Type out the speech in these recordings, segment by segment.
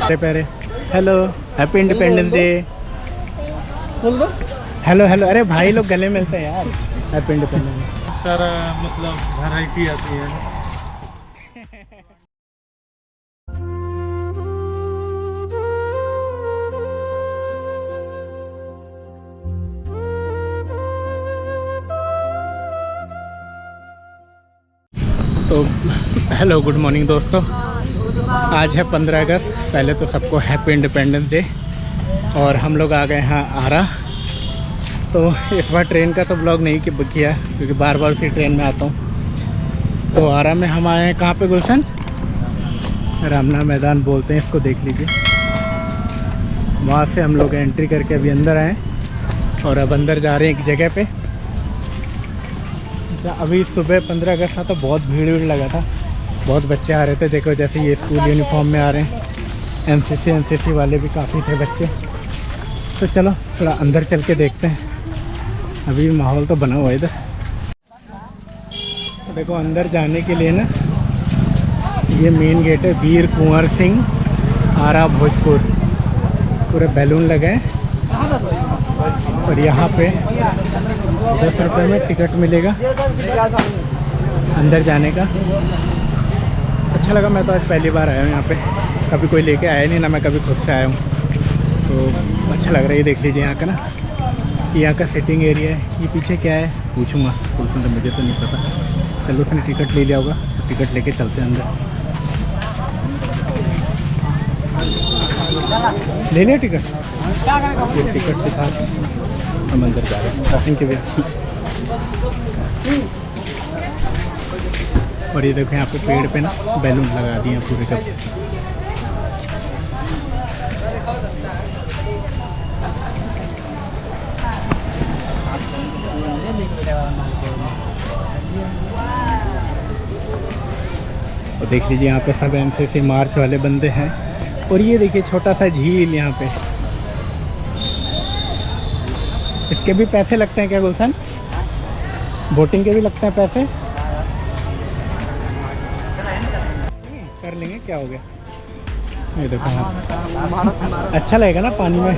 प्यारे hello, happy independence day. Hello hello, अरे भाई लोग गले मिलते हैं यार। Happy independence day. सारा मतलब वैरायटी आती है। तो हेलो, गुड मॉर्निंग दोस्तों। आज है 15 अगस्त। पहले तो सबको हैप्पी इंडिपेंडेंस डे। और हम लोग आ गए हैं आरा। तो इस बार ट्रेन का तो ब्लॉग नहीं किया क्योंकि बार बार उसी ट्रेन में आता हूँ। तो आरा में हम आए हैं कहाँ पे गुलशन? रामना मैदान बोलते हैं इसको, देख लीजिए। वहाँ से हम लोग एंट्री करके अभी अंदर आए और अब अंदर जा रहे हैं एक जगह पे। अभी सुबह 15 अगस्त था तो बहुत भीड़ लगा था, बहुत बच्चे आ रहे थे। देखो जैसे ये स्कूल यूनिफॉर्म में आ रहे हैं। एनसीसी वाले भी काफ़ी थे बच्चे। तो चलो थोड़ा अंदर चल के देखते हैं। अभी माहौल तो बना हुआ है इधर। तो देखो अंदर जाने के लिए ना ये मेन गेट है, वीर कुंवर सिंह आरा भोजपुर। पूरे बैलून लगे हैं और यहाँ पे 10 रुपये में टिकट मिलेगा अंदर जाने का। अच्छा लगा, मैं तो आज पहली बार आया हूँ यहाँ पे। कभी कोई लेके आया नहीं ना, मैं कभी खुद से आया हूँ। तो अच्छा लग रहा है। ये देख लीजिए यहाँ का ना, यहाँ का सिटिंग एरिया है। ये पीछे क्या है पूछूंगा तो मुझे तो नहीं पता। चलो उसने टिकट ले लिया होगा तो टिकट लेके चलते हैं अंदर। ले लिया टिकट? ये टिकट के साथ हम अंदर जा रहे हैं। थैंक यू भैया। और ये देखो यहाँ पे पेड़ पे ना बैलून लगा दिए हैं पूरे का। और देख लीजिए यहाँ पे सब एनसीसी मार्च वाले बंदे हैं। और ये देखिए छोटा सा झील यहाँ पे। इसके भी पैसे लगते हैं क्या गुलशन? बोटिंग के भी लगते हैं पैसे? कर लेंगे, क्या हो गया। ये देखो हाँ, अच्छा लगेगा ना पानी में।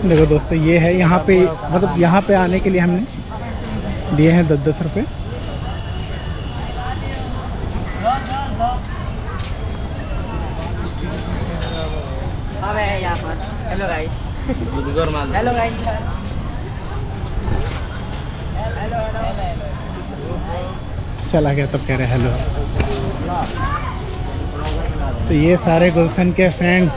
देखो दोस्तों ये है यहाँ पे, मतलब यहाँ पे आने के लिए हमने दिए हैं 10-10 रुपये। Hello guys. Hello guys. चला गया तब कह रहे हेलो। तो ये सारे गुलशन के फ्रेंड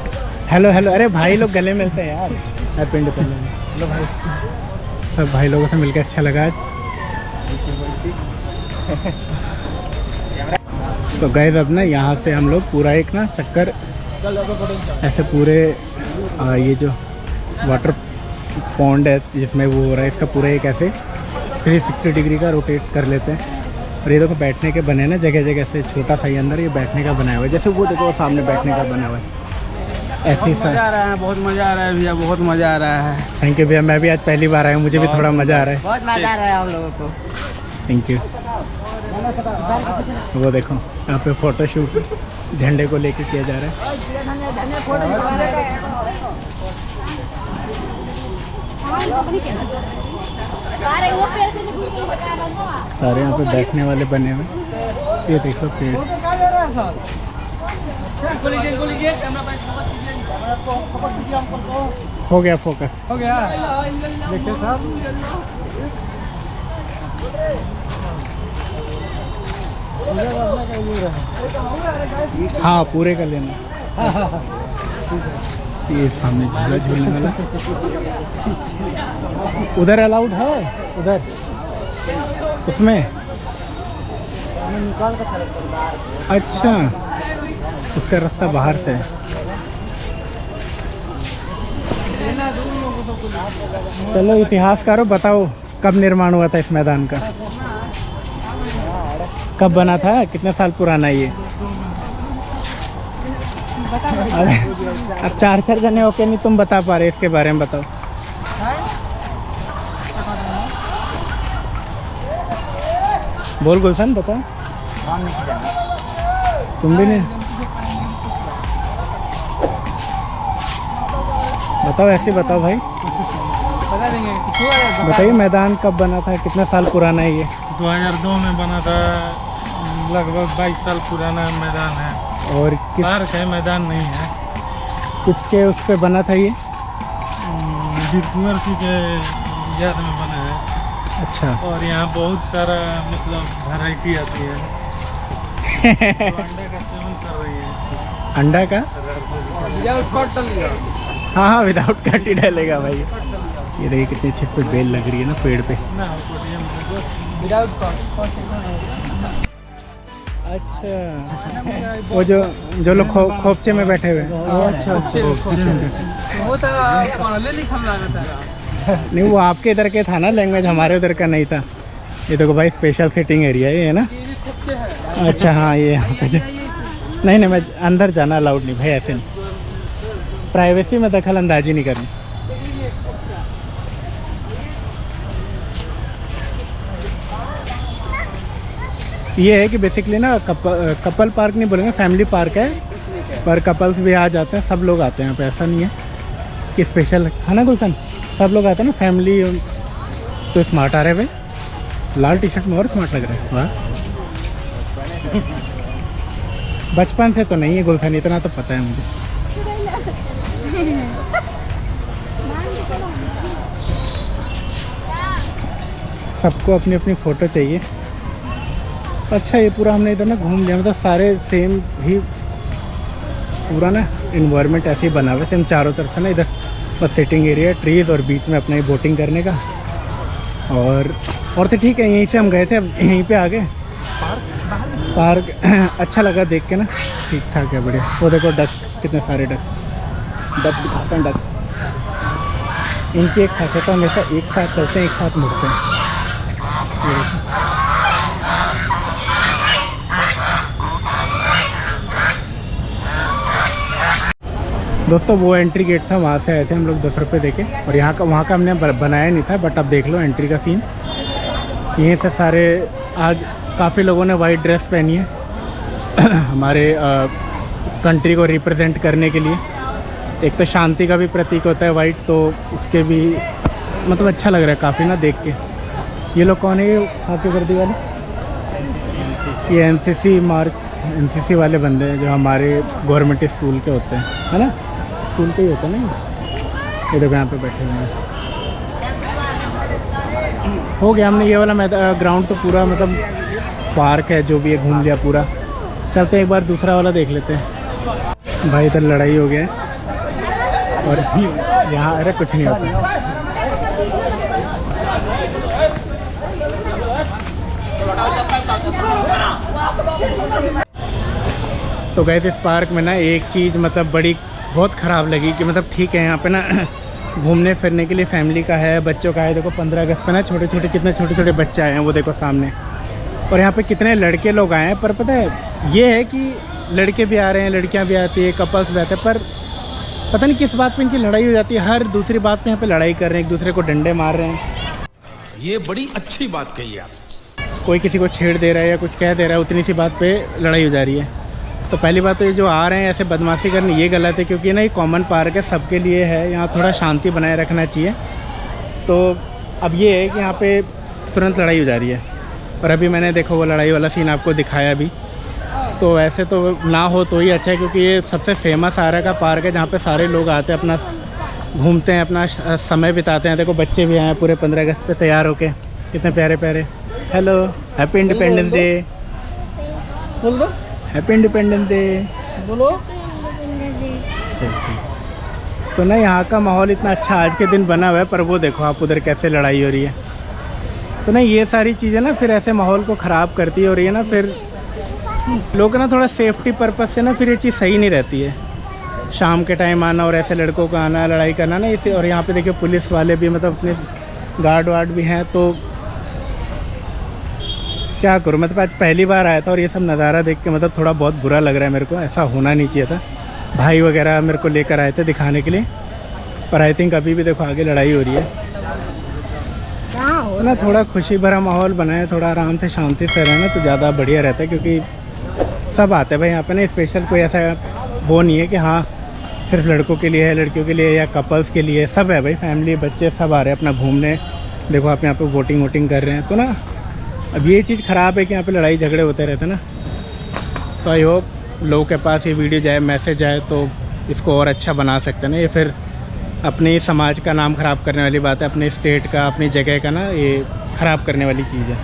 हेलो हेलो। अरे भाई लोग गले मिलते हैं यार। Happy independence. हेलो भाई। सब भाई लोगों से मिलकर अच्छा लगा आज। तो गाइस अब ना यहाँ से हम लोग पूरा एक ना चक्कर ऐसे पूरे ये जो वाटर पॉन्ड है जिसमें वो हो रहा है, इसका पूरा एक ऐसे 360 डिग्री का रोटेट कर लेते हैं। और ये देखो बैठने के बने ना जगह जगह से, छोटा सा ही अंदर ये बैठने का बनाया हुआ है। जैसे वो देखो सामने बैठने का बना हुआ है। ऐसे ही मज़ा आ रहा है, बहुत मज़ा आ रहा है भैया, बहुत मज़ा आ रहा है। थैंक यू भैया, मैं भी आज पहली बार आया हूँ, मुझे भी थोड़ा मज़ा आ रहा है। बहुत मजा आ रहा है हम लोगों को। Thank you. वो देखो यहाँ पे फ़ोटो शूट झंडे को लेके किया जा रहा है। सारे यहाँ पे बैठने वाले बने हुए। ये देखो पेड़। हो गया फोकस, हो गया। देखिए साहब, हाँ पूरे का लेना। ये सामने झूला झूलने वाला उधर अलाउड है, उधर उसमें। अच्छा उसका रास्ता बाहर से है। चलो इतिहासकारों बताओ कब निर्माण हुआ था इस मैदान का? कब बना था? कितने साल पुराना ये? अरे अब 4 जने होके नहीं तुम बता पा रहे, इसके बारे में बताओ। बोल गुलशन बता। तुम भी नहीं? बताओ ऐसे बताओ भाई, बता देंगे बताइए मैदान कब बना था, कितने साल पुराना है ये? 2002 में बना था, लगभग 22 साल पुराना मैदान है। और पार्क है, मैदान नहीं है। किसके उस पे बना था ये? वीर कुंवर सिंह के याद में बना है। अच्छा। और यहाँ बहुत सारा मतलब वैरायटी आती है। तो अंडे का सेवन कर रही है। अंडा का? हाँ हाँ, विदाउट कट ही डालेगा भाई। ये देखिए कितनी अच्छी पे बेल लग रही है ना पेड़ पे। अच्छा, वो जो लोग खोपचे में बैठे हुए हैं। अच्छा नहीं, वो आपके इधर के था ना लैंग्वेज, हमारे उधर का नहीं था। ये देखो भाई स्पेशल सिटिंग एरिया है ना। अच्छा हाँ, ये यहाँ पे नहीं, मैं अंदर जाना अलाउड नहीं भाई, ऐसे नहीं, प्राइवेसी में दखल अंदाजी नहीं करनी। ये है कि बेसिकली ना कपल पार्क नहीं बोलेंगे, फैमिली पार्क है, पर कपल्स भी आ जाते हैं, सब लोग आते हैं यहाँ पे। ऐसा नहीं है कि स्पेशल है ना गुलशन, सब लोग आते हैं ना फैमिली। तो स्मार्ट आ रहे भाई, लाल टी शर्ट में और स्मार्ट लग रहा है। वाह, बचपन से तो नहीं है गुलशन, इतना तो पता है मुझे। सबको अपनी अपनी फ़ोटो चाहिए। अच्छा, ये पूरा हमने इधर ना घूम लिया, मतलब सारे सेम ही पूरा ना इन्वायरमेंट ऐसे ही बना हुआ है सेम चारों तरफ से ना। इधर बस सिटिंग एरिया, ट्रीज और बीच में अपना ही बोटिंग करने का। और तो ठीक है, यहीं से हम गए थे, अब यहीं पे आ गए। पार्क अच्छा लगा देख के ना, ठीक ठाक है, बढ़िया। वो देखो डक, कितने सारे डक दिखाते हैं। डक इनकी एक खासियत है, हमेशा एक साथ चलते हैं, एक साथ मुड़ते हैं। दोस्तों वो एंट्री गेट था, वहाँ से आए थे हम लोग 10 रुपये देके। और यहाँ का वहाँ का हमने बनाया नहीं था, बट अब देख लो एंट्री का सीन। यहीं से सारे आज काफ़ी लोगों ने वाइट ड्रेस पहनी है हमारे कंट्री को रिप्रेजेंट करने के लिए। एक तो शांति का भी प्रतीक होता है वाइट, तो उसके भी मतलब अच्छा लग रहा है काफ़ी ना देख के। ये लोग कौन है, ये खाकी वर्दी वाले? ये एनसीसी मार्च, एनसीसी वाले बंदे हैं जो हमारे गवर्नमेंट स्कूल के होते हैं, है ना, स्कूल के ही होते हैं ना। ये देखो यहाँ पे बैठे हुए हैं। हो गया हमने ये वाला ग्राउंड तो पूरा, मतलब पार्क है जो भी है घूम लिया पूरा। चलते एक बार दूसरा वाला देख लेते हैं। भाई इधर लड़ाई हो गया है और यहाँ अरे कुछ नहीं होता। तो गए थे इस पार्क में ना, एक चीज़ मतलब बड़ी बहुत ख़राब लगी कि मतलब ठीक है यहाँ पे ना घूमने फिरने के लिए फैमिली का है, बच्चों का है। देखो 15 अगस्त पे ना छोटे छोटे कितने छोटे छोटे बच्चे आए हैं, वो देखो सामने। और यहाँ पे कितने लड़के लोग आए हैं, पर पता है ये है कि लड़के भी आ रहे हैं, लड़कियाँ भी आती है, कपल्स भी आते हैं, पर पता नहीं किस बात पे इनकी लड़ाई हो जाती है। हर दूसरी बात पे यहाँ पे लड़ाई कर रहे हैं, एक दूसरे को डंडे मार रहे हैं। ये बड़ी अच्छी बात कही आप। कोई किसी को छेड़ दे रहा है या कुछ कह दे रहा है, उतनी सी बात पे लड़ाई हो जा रही है। तो पहली बात तो ये जो आ रहे हैं ऐसे बदमाशी करने, ये गलत है, क्योंकि ना ये कॉमन पार्क है, सबके लिए है, यहाँ थोड़ा शांति बनाए रखना चाहिए। तो अब ये है कि यहाँ पे तुरंत लड़ाई हो जा रही है। और अभी मैंने देखो वो लड़ाई वाला सीन आपको दिखाया भी, तो ऐसे तो ना हो तो ही अच्छा है, क्योंकि ये सबसे फेमस आरा का पार्क है जहाँ पे सारे लोग आते हैं, अपना घूमते हैं, अपना समय बिताते हैं। देखो बच्चे भी आए हैं पूरे 15 अगस्त पे तैयार होके, कितने प्यारे प्यारे। हेलो, हैप्पी इंडिपेंडेंस डे, बोल दो, हैप्पी इंडिपेंडेंस डे बोलो। तो ना यहाँ का माहौल इतना अच्छा आज के दिन बना हुआ है, पर वो देखो आप उधर कैसे लड़ाई हो रही है। तो ना ये सारी चीज़ें ना फिर ऐसे माहौल को ख़राब करती हो रही है ना, फिर लोग ना थोड़ा सेफ्टी पर्पज़ से ना फिर ये चीज़ सही नहीं रहती है। शाम के टाइम आना और ऐसे लड़कों का आना, लड़ाई करना ना इसे। और यहाँ पे देखिए पुलिस वाले भी मतलब अपने गार्ड वार्ड भी हैं, तो क्या करूँ। मतलब आज पहली बार आया था और ये सब नज़ारा देख के मतलब थोड़ा बहुत बुरा लग रहा है मेरे को। ऐसा होना नहीं चाहिए था। भाई वगैरह मेरे को लेकर आए थे दिखाने के लिए, पर आई थिंक अभी भी देखो आगे लड़ाई हो रही है। ना थोड़ा खुशी भरा माहौल बनाए, थोड़ा आराम से शांति से रहना तो ज़्यादा बढ़िया रहता है, क्योंकि सब आते हैं भाई यहाँ पे ना। स्पेशल कोई ऐसा वो नहीं है कि हाँ सिर्फ लड़कों के लिए है, लड़कियों के लिए या कपल्स के लिए, सब है भाई, फैमिली बच्चे सब आ रहे हैं अपना घूमने। देखो आप यहाँ पे वोटिंग कर रहे हैं। तो ना अब ये चीज़ ख़राब है कि यहाँ पे लड़ाई झगड़े होते रहते हैं ना। तो आई होप लोगों के पास ये वीडियो जाए, मैसेज आए तो इसको और अच्छा बना सकते हैं ना। ये फिर अपने समाज का नाम ख़राब करने वाली बात है, अपने स्टेट का, अपनी जगह का ना ये ख़राब करने वाली चीज़ है।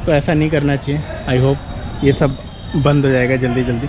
तो ऐसा नहीं करना चाहिए। आई होप ये सब बंद हो जाएगा जल्दी जल्दी।